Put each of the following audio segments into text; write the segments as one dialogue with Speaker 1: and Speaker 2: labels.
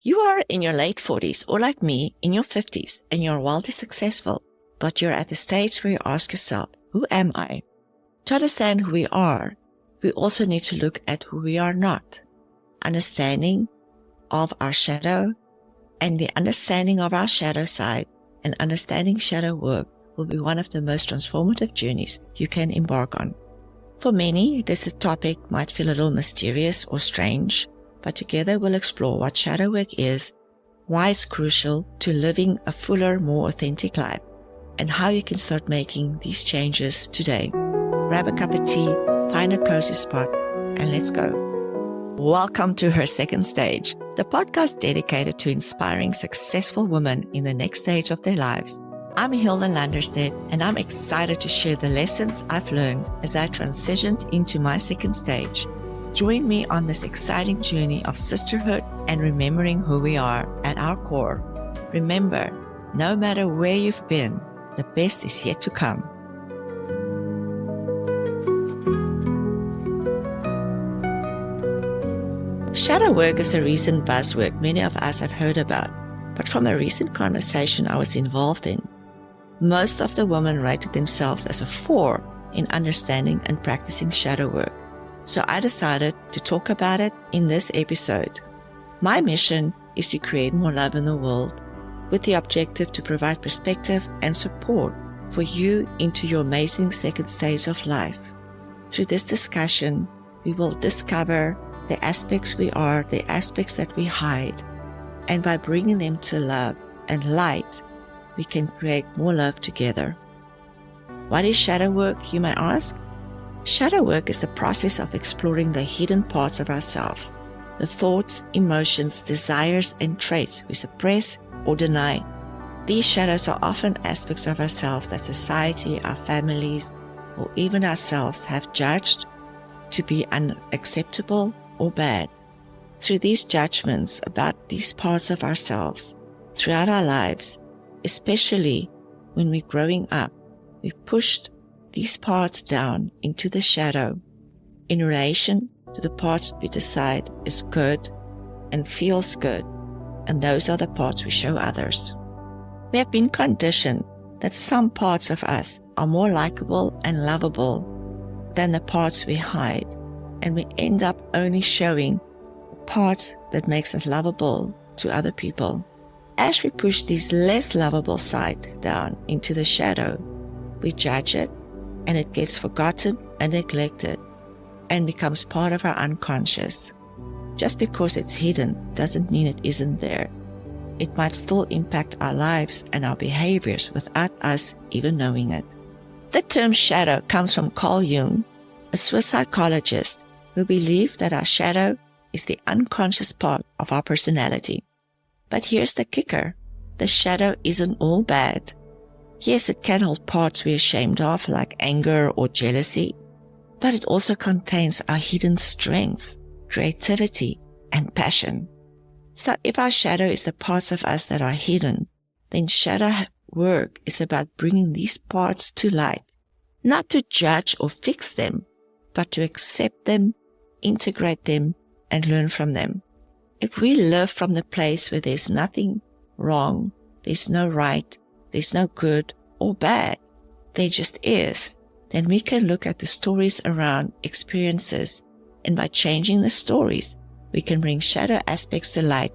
Speaker 1: You are in your late 40s or like me in your 50s and you're wildly successful, but you're at the stage where you ask yourself, who am I? To understand who we are, we also need to look at who we are not. Understanding of our shadow and the understanding of our shadow side and understanding shadow work will be one of the most transformative journeys you can embark on. For many, this topic might feel a little mysterious or strange, but together we'll explore what shadow work is, why it's crucial to living a fuller, more authentic life, and how you can start making these changes today. Grab a cup of tea, find a cozy spot, and let's go. Welcome to Her Second Stage, the podcast dedicated to inspiring successful women in the next stage of their lives. I'm Hilda, and I'm excited to share the lessons I've learned as I transitioned into my second stage. Join me on this exciting journey of sisterhood and remembering who we are at our core. Remember, no matter where you've been, the best is yet to come. Shadow work is a recent buzzword many of us have heard about, but from a recent conversation I was involved in, most of the women rated themselves as a 4 in understanding and practicing shadow work. So I decided to talk about it in this episode. My mission is to create more love in the world with the objective to provide perspective and support for you into your amazing second stage of life. Through this discussion, we will discover the aspects we are, the aspects that we hide, and by bringing them to love and light, we can create more love together. What is shadow work, you may ask? Shadow work is the process of exploring the hidden parts of ourselves, the thoughts, emotions, desires, and traits we suppress or deny. These shadows are often aspects of ourselves that society, our families, or even ourselves have judged to be unacceptable or bad. Through these judgments about these parts of ourselves, throughout our lives, especially when we're growing up, we pushed these parts down into the shadow in relation to the parts we decide is good and feels good, and those are the parts we show others. We have been conditioned that some parts of us are more likable and lovable than the parts we hide, and we end up only showing parts that makes us lovable to other people. As we push this less lovable side down into the shadow, we judge it, and it gets forgotten and neglected and becomes part of our unconscious. Just because it's hidden doesn't mean it isn't there. It might still impact our lives and our behaviors without us even knowing it. The term shadow comes from Carl Jung, a Swiss psychologist who believed that our shadow is the unconscious part of our personality. But here's the kicker. The shadow isn't all bad. Yes, it can hold parts we're ashamed of, like anger or jealousy, but it also contains our hidden strengths, creativity, and passion. So if our shadow is the parts of us that are hidden, then shadow work is about bringing these parts to light, not to judge or fix them, but to accept them, integrate them, and learn from them. If we live from the place where there's nothing wrong, there's no right, there's no good or bad, there just is, then we can look at the stories around experiences, and by changing the stories, we can bring shadow aspects to light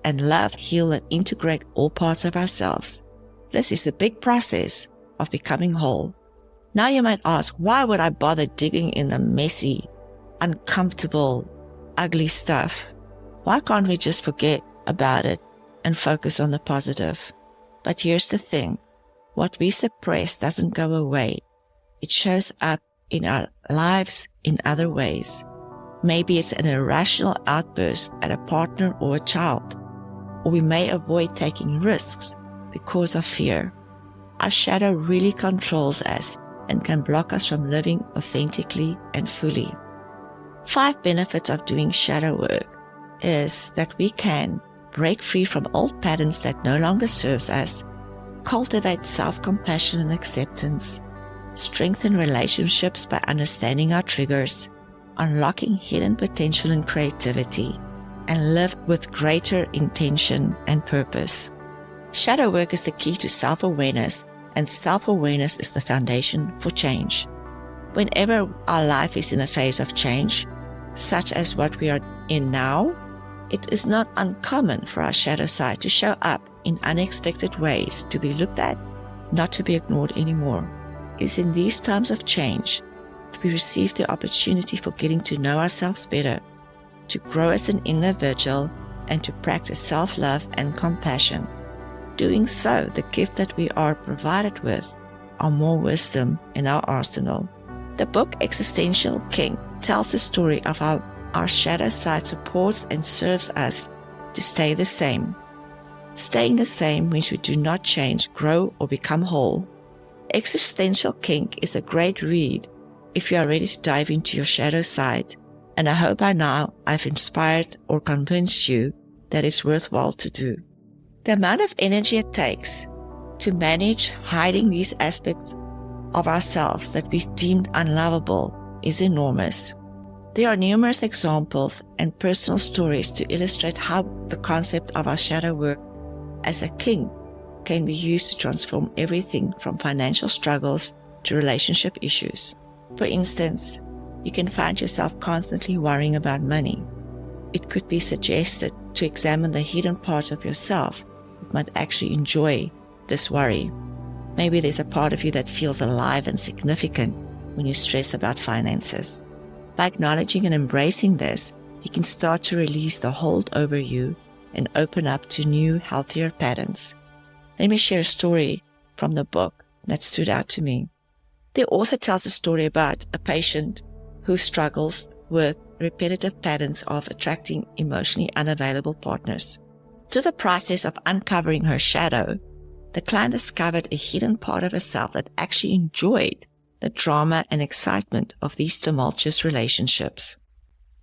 Speaker 1: and love, heal, and integrate all parts of ourselves. This is the big process of becoming whole. Now you might ask, why would I bother digging in the messy, uncomfortable, ugly stuff? Why can't we just forget about it and focus on the positive? But here's the thing. What we suppress doesn't go away. It shows up in our lives in other ways. Maybe it's an irrational outburst at a partner or a child, or we may avoid taking risks because of fear. Our shadow really controls us and can block us from living authentically and fully. 5 benefits of doing shadow work is that we can break free from old patterns that no longer serves us, cultivate self-compassion and acceptance, strengthen relationships by understanding our triggers, unlocking hidden potential and creativity, and live with greater intention and purpose. Shadow work is the key to self-awareness, and self-awareness is the foundation for change. Whenever our life is in a phase of change, such as what we are in now, it is not uncommon for our shadow side to show up in unexpected ways, to be looked at, not to be ignored anymore. It is in these times of change that we receive the opportunity for getting to know ourselves better, to grow as an individual, and to practice self-love and compassion. Doing so, the gift that we are provided with are more wisdom in our arsenal. The book Existential King tells the story of how our shadow side supports and serves us to stay the same. Staying the same means we do not change, grow, or become whole. Existential King is a great read if you are ready to dive into your shadow side, and I hope by now I've inspired or convinced you that it's worthwhile to do. The amount of energy it takes to manage hiding these aspects of ourselves that we deemed unlovable is enormous. There are numerous examples and personal stories to illustrate how the concept of our shadow work as a king can be used to transform everything from financial struggles to relationship issues. For instance, you can find yourself constantly worrying about money. It could be suggested to examine the hidden parts of yourself that might actually enjoy this worry. Maybe there's a part of you that feels alive and significant when you stress about finances. By acknowledging and embracing this, you can start to release the hold over you and open up to new, healthier patterns. Let me share a story from the book that stood out to me. The author tells a story about a patient who struggles with repetitive patterns of attracting emotionally unavailable partners. Through the process of uncovering her shadow, the client discovered a hidden part of herself that actually enjoyed the drama and excitement of these tumultuous relationships.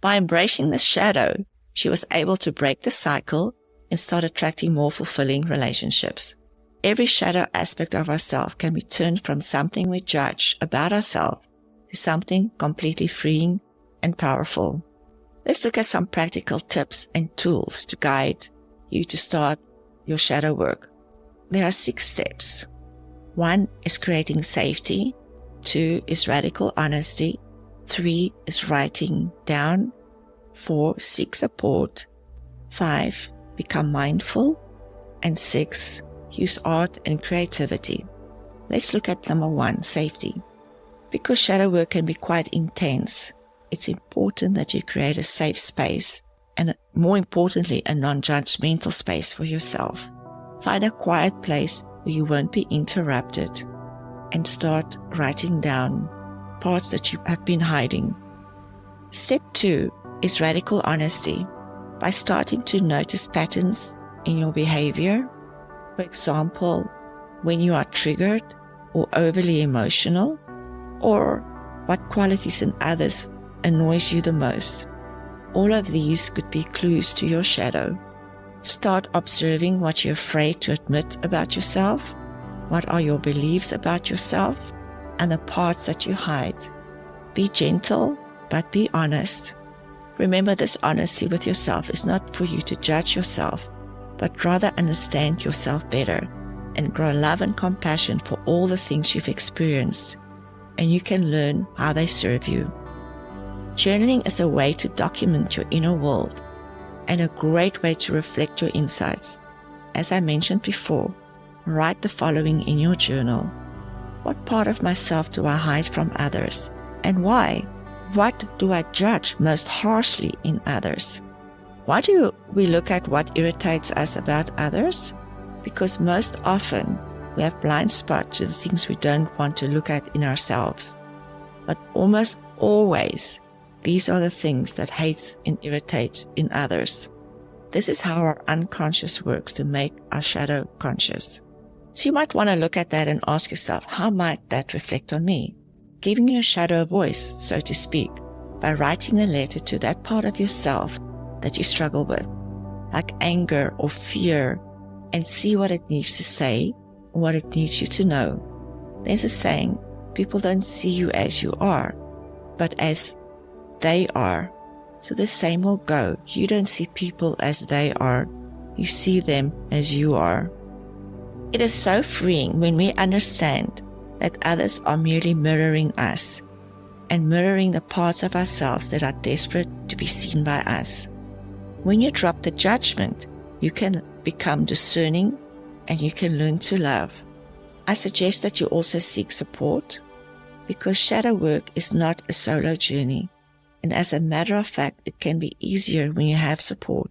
Speaker 1: By embracing the shadow, she was able to break the cycle and start attracting more fulfilling relationships. Every shadow aspect of ourselves can be turned from something we judge about ourselves to something completely freeing and powerful. Let's look at some practical tips and tools to guide you to start your shadow work. There are 6 steps. 1 is creating safety. 2 is radical honesty. 3 is writing down. 4, seek support. 5, become mindful. And 6, use art and creativity. Let's look at number 1, safety. Because shadow work can be quite intense, it's important that you create a safe space and, more importantly, a non-judgmental space for yourself. Find a quiet place where you won't be interrupted and start writing down parts that you have been hiding. Step 2 is radical honesty. By starting to notice patterns in your behavior, for example, when you are triggered or overly emotional, or what qualities in others annoys you the most. All of these could be clues to your shadow. Start observing what you're afraid to admit about yourself, what are your beliefs about yourself, and the parts that you hide. Be gentle, but be honest. Remember, this honesty with yourself is not for you to judge yourself, but rather understand yourself better and grow love and compassion for all the things you've experienced, and you can learn how they serve you. Journaling is a way to document your inner world and a great way to reflect your insights. As I mentioned before, write the following in your journal. What part of myself do I hide from others, and why? What do I judge most harshly in others? Why do we look at what irritates us about others? Because most often we have blind spots to the things we don't want to look at in ourselves. But almost always, these are the things that hates and irritates in others. This is how our unconscious works to make our shadow conscious. So you might want to look at that and ask yourself, how might that reflect on me? Giving your shadow a voice, so to speak, by writing a letter to that part of yourself that you struggle with, like anger or fear, and see what it needs to say, or what it needs you to know. There's a saying, people don't see you as you are, but as they are. So the same will go. You don't see people as they are. You see them as you are. It is so freeing when we understand that others are merely mirroring us and mirroring the parts of ourselves that are desperate to be seen by us. When you drop the judgment, you can become discerning and you can learn to love. I suggest that you also seek support, because shadow work is not a solo journey. And as a matter of fact, it can be easier when you have support.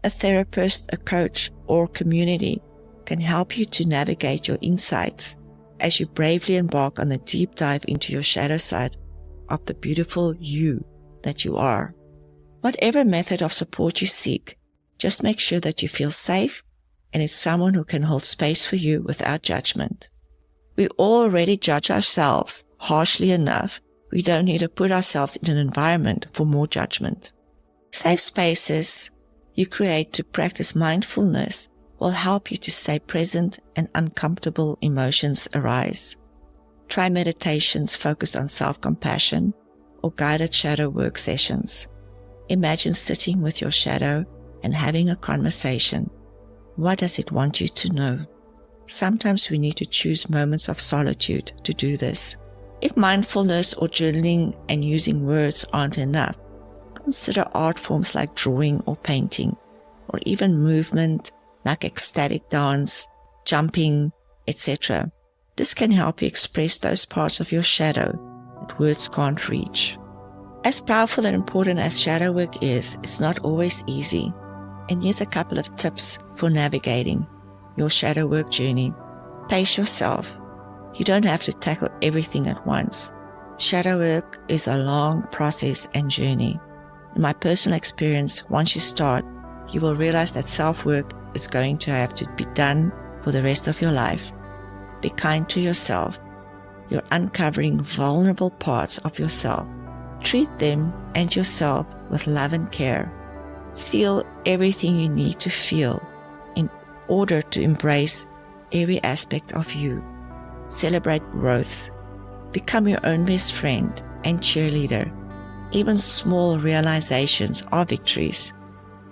Speaker 1: A therapist, a coach, or community can help you to navigate your insights as you bravely embark on the deep dive into your shadow side of the beautiful you that you are. Whatever method of support you seek, just make sure that you feel safe and it's someone who can hold space for you without judgment. We already judge ourselves harshly enough. We don't need to put ourselves in an environment for more judgment. Safe spaces you create to practice mindfulness will help you to stay present and uncomfortable emotions arise. Try meditations focused on self-compassion or guided shadow work sessions. Imagine sitting with your shadow and having a conversation. What does it want you to know? Sometimes we need to choose moments of solitude to do this. If mindfulness or journaling and using words aren't enough, consider art forms like drawing or painting, or even movement like ecstatic dance, jumping, etc. This can help you express those parts of your shadow that words can't reach. As powerful and important as shadow work is, it's not always easy. And here's a couple of tips for navigating your shadow work journey. Pace yourself. You don't have to tackle everything at once. Shadow work is a long process and journey. In my personal experience, once you start, you will realize that self-work is going to have to be done for the rest of your life. Be kind to yourself. You're uncovering vulnerable parts of yourself. Treat them and yourself with love and care. Feel everything you need to feel in order to embrace every aspect of you. Celebrate growth. Become your own best friend and cheerleader. Even small realizations are victories.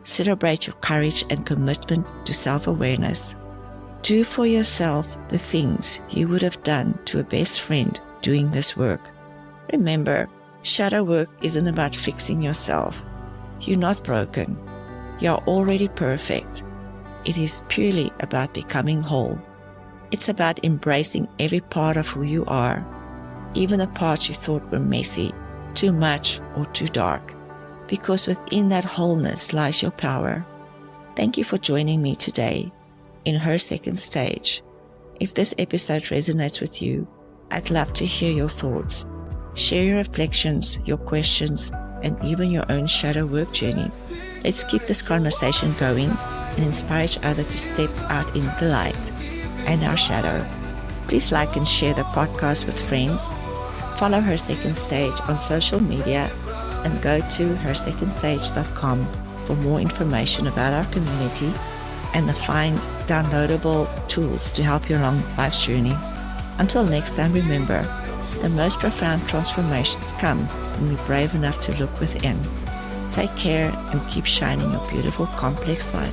Speaker 1: Celebrate your courage and commitment to self-awareness. Do for yourself the things you would have done to a best friend doing this work. Remember, shadow work isn't about fixing yourself. You're not broken. You're already perfect. It is purely about becoming whole. It's about embracing every part of who you are, even the parts you thought were messy, too much, or too dark, because within that wholeness lies your power. Thank you for joining me today in Her Second Stage. If this episode resonates with you, I'd love to hear your thoughts. Share your reflections, your questions, and even your own shadow work journey. Let's keep this conversation going and inspire each other to step out in the light and our shadow. Please like and share the podcast with friends. Follow Her Second Stage on social media and go to hersecondstage.com for more information about our community and the find downloadable tools to help you along life's journey. Until next time, remember, the most profound transformations come when we're brave enough to look within. Take care and keep shining your beautiful, complex light.